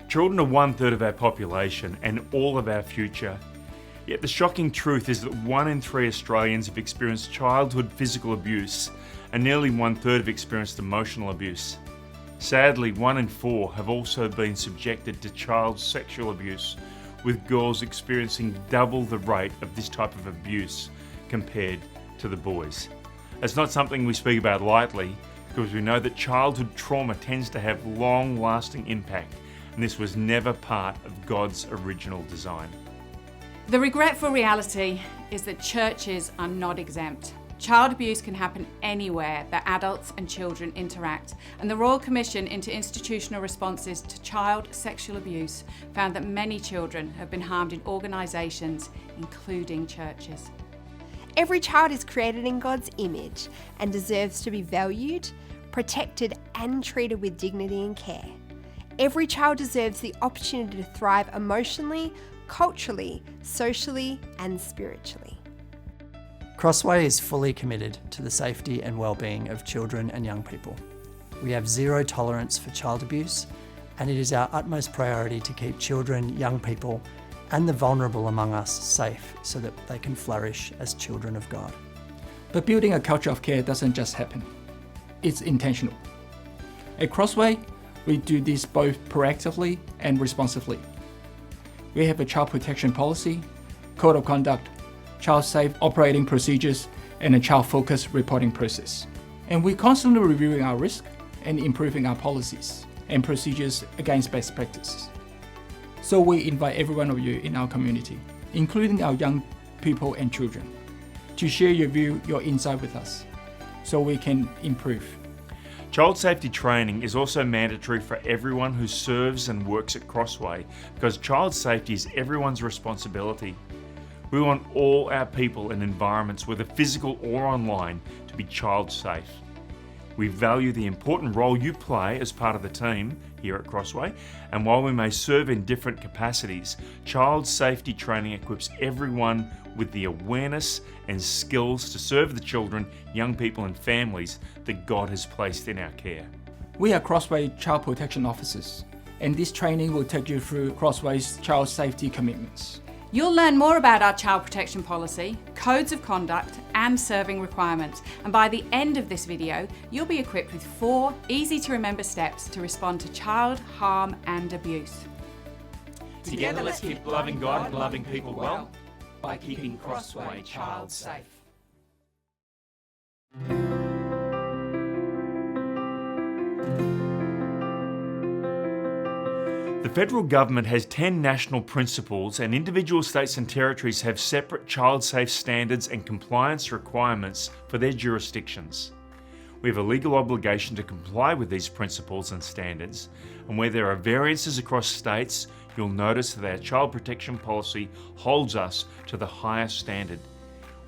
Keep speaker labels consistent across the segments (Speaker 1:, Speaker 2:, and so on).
Speaker 1: Children are 1/3 of our population and all of our future. Yet the shocking truth is that 1 in 3 Australians have experienced childhood physical abuse and nearly 1/3 have experienced emotional abuse. Sadly, 1 in 4 have also been subjected to child sexual abuse, with girls experiencing double the rate of this type of abuse compared to the boys. It's not something we speak about lightly, because we know that childhood trauma tends to have long-lasting impact, and this was never part of God's original design.
Speaker 2: The regretful reality is that churches are not exempt. Child abuse can happen anywhere that adults and children interact, and the Royal Commission into Institutional Responses to Child Sexual Abuse found that many children have been harmed in organisations, including churches.
Speaker 3: Every child is created in God's image and deserves to be valued, protected and treated with dignity and care. Every child deserves the opportunity to thrive emotionally, culturally, socially and spiritually.
Speaker 4: Crossway is fully committed to the safety and well-being of children and young people. We have zero tolerance for child abuse, and it is our utmost priority to keep children, young people and the vulnerable among us safe so that they can flourish as children of God.
Speaker 5: But building a culture of care doesn't just happen. It's intentional. At Crossway, we do this both proactively and responsively. We have a child protection policy, code of conduct, child-safe operating procedures, and a child-focused reporting process. And we're constantly reviewing our risk and improving our policies and procedures against best practices. So we invite every one of you in our community, including our young people and children, to share your view, your insight with us, so we can improve.
Speaker 1: Child safety training is also mandatory for everyone who serves and works at Crossway, because child safety is everyone's responsibility. We want all our people and environments, whether physical or online, to be child safe. We value the important role you play as part of the team here at Crossway, and while we may serve in different capacities, child safety training equips everyone with the awareness and skills to serve the children, young people and families that God has placed in our care.
Speaker 5: We are Crossway Child Protection Officers, and this training will take you through Crossway's child safety commitments.
Speaker 2: You'll learn more about our child protection policy, codes of conduct and serving requirements, and by the end of this video you'll be equipped with 4 easy to remember steps to respond to child harm and abuse.
Speaker 1: Together let's keep loving God and loving people well by keeping Crossway child safe. The federal government has 10 national principles, and individual states and territories have separate child-safe standards and compliance requirements for their jurisdictions. We have a legal obligation to comply with these principles and standards, and where there are variances across states, you'll notice that our child protection policy holds us to the highest standard.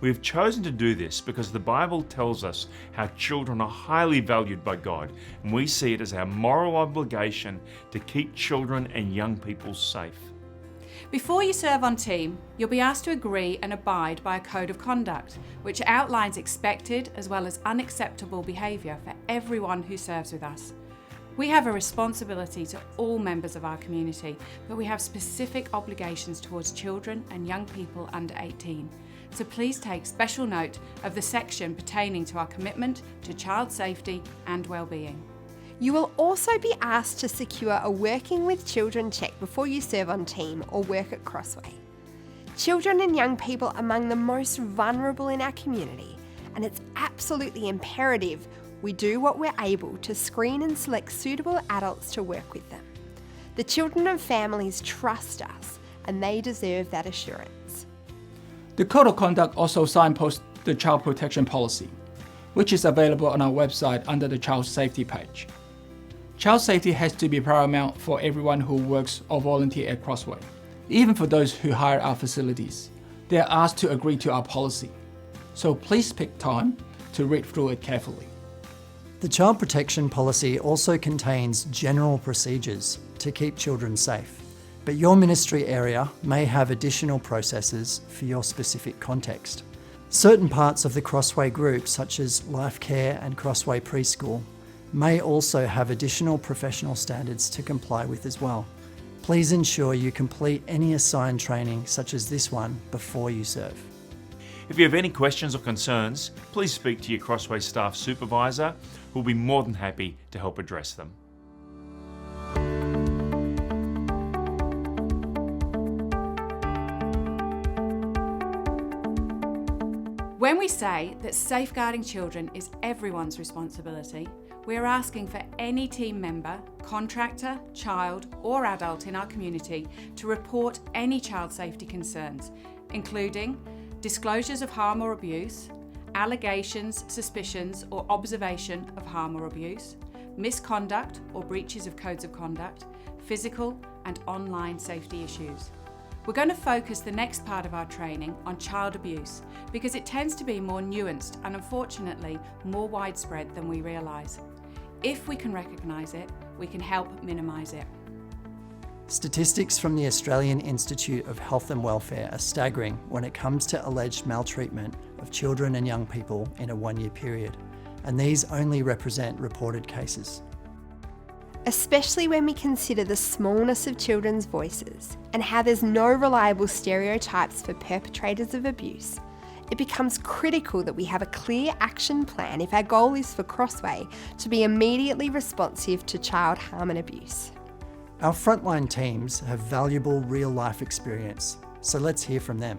Speaker 1: We have chosen to do this because the Bible tells us how children are highly valued by God, and we see it as our moral obligation to keep children and young people safe.
Speaker 2: Before you serve on team, you'll be asked to agree and abide by a code of conduct, which outlines expected as well as unacceptable behaviour for everyone who serves with us. We have a responsibility to all members of our community, but we have specific obligations towards children and young people under 18. So please take special note of the section pertaining to our commitment to child safety and well-being.
Speaker 3: You will also be asked to secure a Working with Children check before you serve on team or work at Crossway. Children and young people are among the most vulnerable in our community, and it's absolutely imperative we do what we're able to screen and select suitable adults to work with them. The children and families trust us, and they deserve that assurance.
Speaker 5: The Code of Conduct also signposts the Child Protection Policy, which is available on our website under the Child Safety page. Child safety has to be paramount for everyone who works or volunteers at Crossway. Even for those who hire our facilities, they are asked to agree to our policy. So please pick time to read through it carefully.
Speaker 4: The Child Protection Policy also contains general procedures to keep children safe, but your ministry area may have additional processes for your specific context. Certain parts of the Crossway group, such as Life Care and Crossway Preschool, may also have additional professional standards to comply with as well. Please ensure you complete any assigned training such as this one before you serve.
Speaker 1: If you have any questions or concerns, please speak to your Crossway staff supervisor, who will be more than happy to help address them.
Speaker 2: When we say that safeguarding children is everyone's responsibility, we are asking for any team member, contractor, child or adult in our community to report any child safety concerns, including disclosures of harm or abuse, allegations, suspicions or observation of harm or abuse, misconduct or breaches of codes of conduct, physical and online safety issues. We're going to focus the next part of our training on child abuse because it tends to be more nuanced and unfortunately more widespread than we realise. If we can recognise it, we can help minimise it.
Speaker 4: Statistics from the Australian Institute of Health and Welfare are staggering when it comes to alleged maltreatment of children and young people in a one-year period, and these only represent reported cases.
Speaker 3: Especially when we consider the smallness of children's voices and how there's no reliable stereotypes for perpetrators of abuse, it becomes critical that we have a clear action plan if our goal is for Crossway to be immediately responsive to child harm and abuse.
Speaker 4: Our frontline teams have valuable real-life experience, so let's hear from them.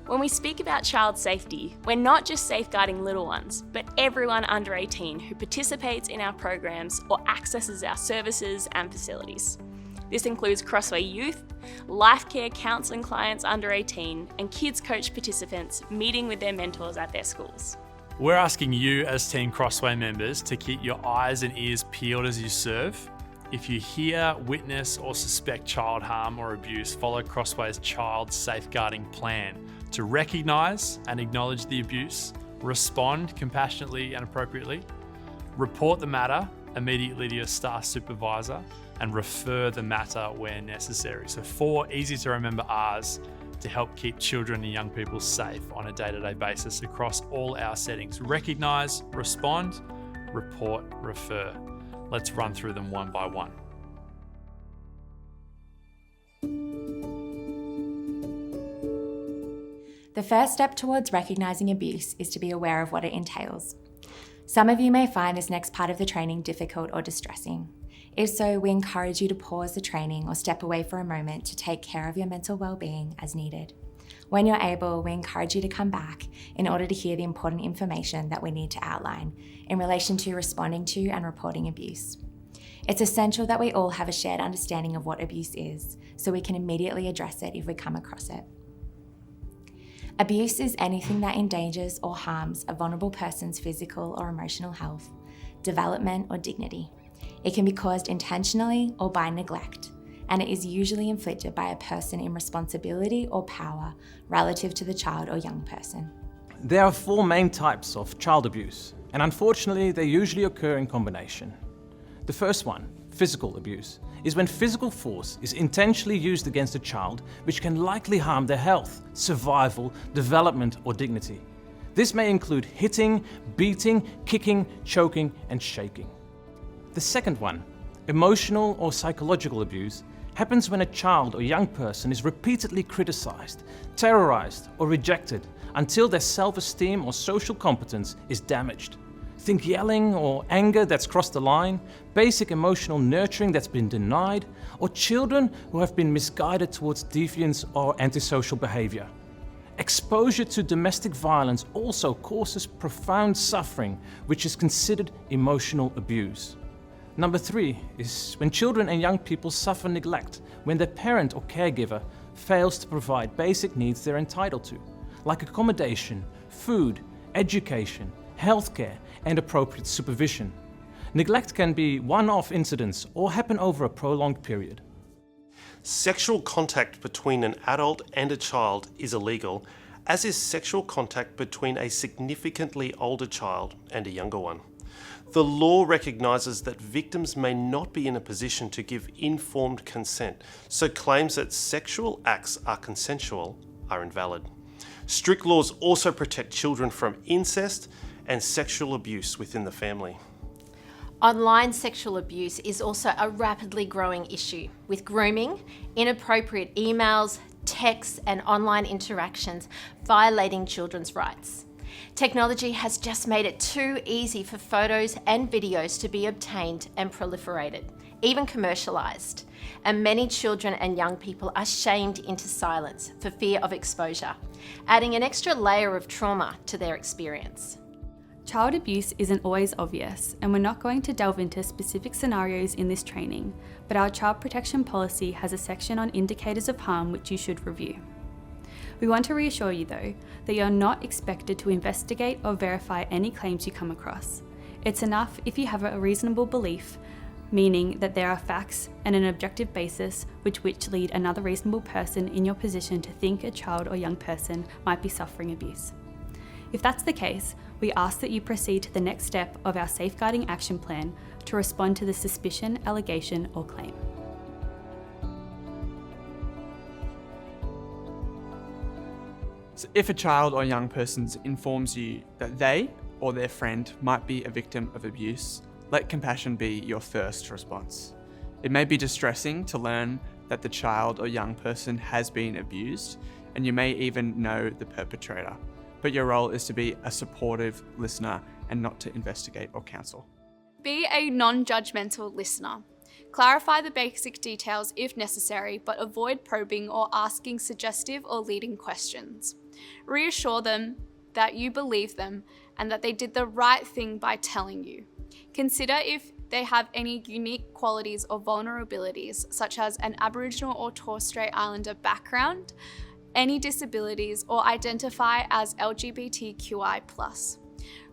Speaker 6: When we speak about child safety, we're not just safeguarding little ones, but everyone under 18 who participates in our programs or accesses our services and facilities. This includes Crossway Youth, life care counselling clients under 18, and Kids Coach participants meeting with their mentors at their schools.
Speaker 7: We're asking you as Team Crossway members to keep your eyes and ears peeled as you serve. If you hear, witness or suspect child harm or abuse, follow Crossway's Child Safeguarding Plan to recognise and acknowledge the abuse, respond compassionately and appropriately, report the matter immediately to your staff supervisor, and refer the matter where necessary. So 4 easy to remember R's to help keep children and young people safe on a day-to-day basis across all our settings. Recognise, respond, report, refer. Let's run through them one by one.
Speaker 8: The first step towards recognising abuse is to be aware of what it entails. Some of you may find this next part of the training difficult or distressing. If so, we encourage you to pause the training or step away for a moment to take care of your mental well-being as needed. When you're able, we encourage you to come back in order to hear the important information that we need to outline in relation to responding to and reporting abuse. It's essential that we all have a shared understanding of what abuse is, so we can immediately address it if we come across it. Abuse is anything that endangers or harms a vulnerable person's physical or emotional health, development, or dignity. It can be caused intentionally or by neglect, and it is usually inflicted by a person in responsibility or power relative to the child or young person.
Speaker 9: There are 4 main types of child abuse, and unfortunately they usually occur in combination. The first one, physical abuse, is when physical force is intentionally used against a child which can likely harm their health, survival, development or dignity. This may include hitting, beating, kicking, choking and shaking. The second one, emotional or psychological abuse, happens when a child or young person is repeatedly criticized, terrorized or rejected until their self-esteem or social competence is damaged. Think yelling or anger that's crossed the line, basic emotional nurturing that's been denied, or children who have been misguided towards deviance or antisocial behavior. Exposure to domestic violence also causes profound suffering, which is considered emotional abuse. Number 3 is when children and young people suffer neglect, when their parent or caregiver fails to provide basic needs they're entitled to, like accommodation, food, education, healthcare, and appropriate supervision. Neglect can be one-off incidents or happen over a prolonged period.
Speaker 10: Sexual contact between an adult and a child is illegal, as is sexual contact between a significantly older child and a younger one. The law recognises that victims may not be in a position to give informed consent, so claims that sexual acts are consensual are invalid. Strict laws also protect children from incest and sexual abuse within the family.
Speaker 11: Online sexual abuse is also a rapidly growing issue, with grooming, inappropriate emails, texts, and online interactions violating children's rights. Technology has just made it too easy for photos and videos to be obtained and proliferated, even commercialised, and many children and young people are shamed into silence for fear of exposure, adding an extra layer of trauma to their experience.
Speaker 12: Child abuse isn't always obvious, and we're not going to delve into specific scenarios in this training, but our child protection policy has a section on indicators of harm which you should review. We want to reassure you though, that you're not expected to investigate or verify any claims you come across. It's enough if you have a reasonable belief, meaning that there are facts and an objective basis which lead another reasonable person in your position to think a child or young person might be suffering abuse. If that's the case, we ask that you proceed to the next step of our Safeguarding Action Plan to respond to the suspicion, allegation, or claim.
Speaker 13: So if a child or young person informs you that they or their friend might be a victim of abuse, let compassion be your first response. It may be distressing to learn that the child or young person has been abused, and you may even know the perpetrator. But your role is to be a supportive listener and not to investigate or counsel.
Speaker 14: Be a non-judgmental listener. Clarify the basic details if necessary, but avoid probing or asking suggestive or leading questions. Reassure them that you believe them and that they did the right thing by telling you. Consider if they have any unique qualities or vulnerabilities, such as an Aboriginal or Torres Strait Islander background, any disabilities, or identify as LGBTQI+.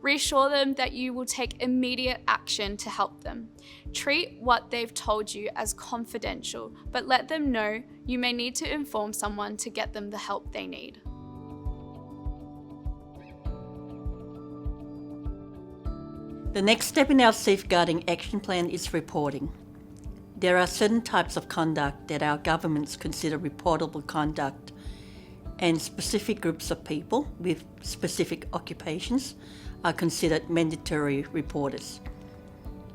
Speaker 14: Reassure them that you will take immediate action to help them. Treat what they've told you as confidential, but let them know you may need to inform someone to get them the help they need.
Speaker 15: The next step in our Safeguarding Action Plan is reporting. There are certain types of conduct that our governments consider reportable conduct, and specific groups of people with specific occupations are considered mandatory reporters.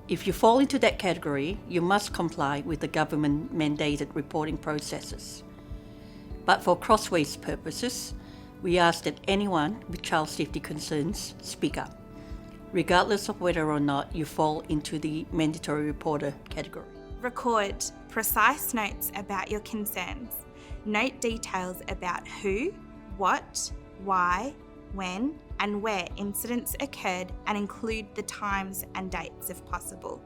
Speaker 15: If you fall into that category, you must comply with the government-mandated reporting processes. But for Crossway's purposes, we ask that anyone with child safety concerns speak up, regardless of whether or not you fall into the mandatory reporter category.
Speaker 16: Record precise notes about your concerns. Note details about who, what, why, when, and where incidents occurred, and include the times and dates if possible.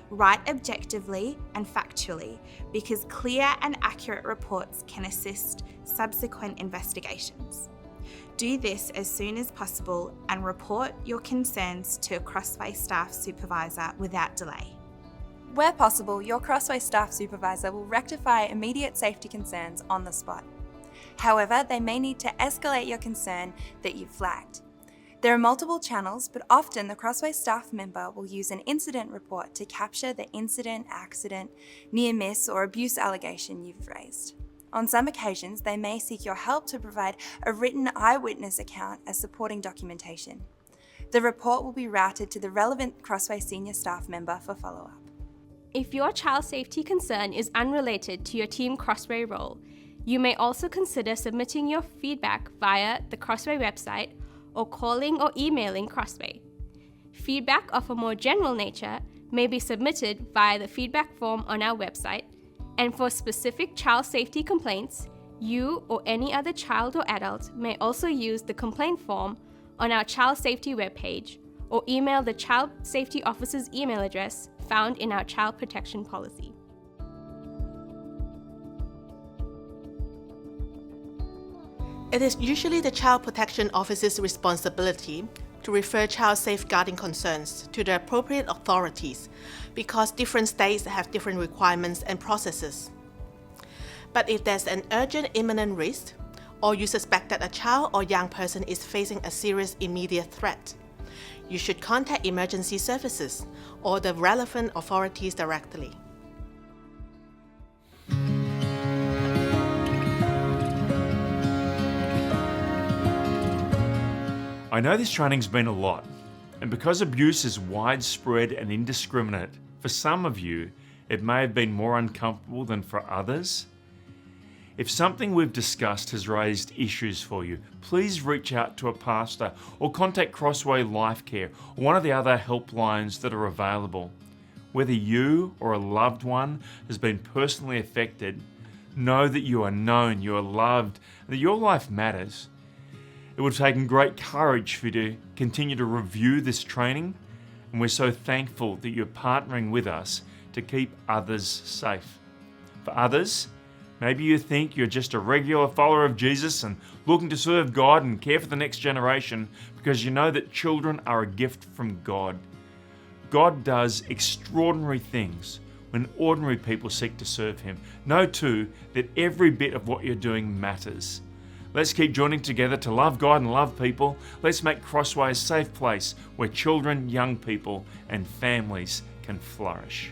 Speaker 16: Write objectively and factually, because clear and accurate reports can assist subsequent investigations. Do this as soon as possible and report your concerns to a Crossway staff supervisor without delay.
Speaker 17: Where possible, your Crossway staff supervisor will rectify immediate safety concerns on the spot. However, they may need to escalate your concern that you've flagged. There are multiple channels, but often the Crossway staff member will use an incident report to capture the incident, accident, near miss, or abuse allegation you've raised. On some occasions, they may seek your help to provide a written eyewitness account as supporting documentation. The report will be routed to the relevant Crossway senior staff member for follow-up.
Speaker 18: If your child safety concern is unrelated to your Team Crossway role, you may also consider submitting your feedback via the Crossway website or calling or emailing Crossway. Feedback of a more general nature may be submitted via the feedback form on our website, and for specific child safety complaints, you or any other child or adult may also use the complaint form on our child safety webpage or email the Child Safety Officer's email address found in our child protection policy.
Speaker 19: It is usually the Child Protection Officer's responsibility to refer child safeguarding concerns to the appropriate authorities because different states have different requirements and processes. But if there's an urgent imminent risk, or you suspect that a child or young person is facing a serious immediate threat, you should contact emergency services or the relevant authorities directly.
Speaker 1: I know this training's been a lot, And because abuse is widespread and indiscriminate, for some of you, it may have been more uncomfortable than for others. If something we've discussed has raised issues for you, please reach out to a pastor or contact Crossway Life Care or one of the other helplines that are available. Whether you or a loved one has been personally affected, know that you are known, you are loved, and that your life matters. It would have taken great courage for you to continue to review this training, and we're so thankful that you're partnering with us to keep others safe. For others, maybe you think you're just a regular follower of Jesus and looking to serve God and care for the next generation because you know that children are a gift from God. God does extraordinary things when ordinary people seek to serve Him. Know too that every bit of what you're doing matters. Let's keep joining together to love God and love people. Let's make Crossway a safe place where children, young people, and families can flourish.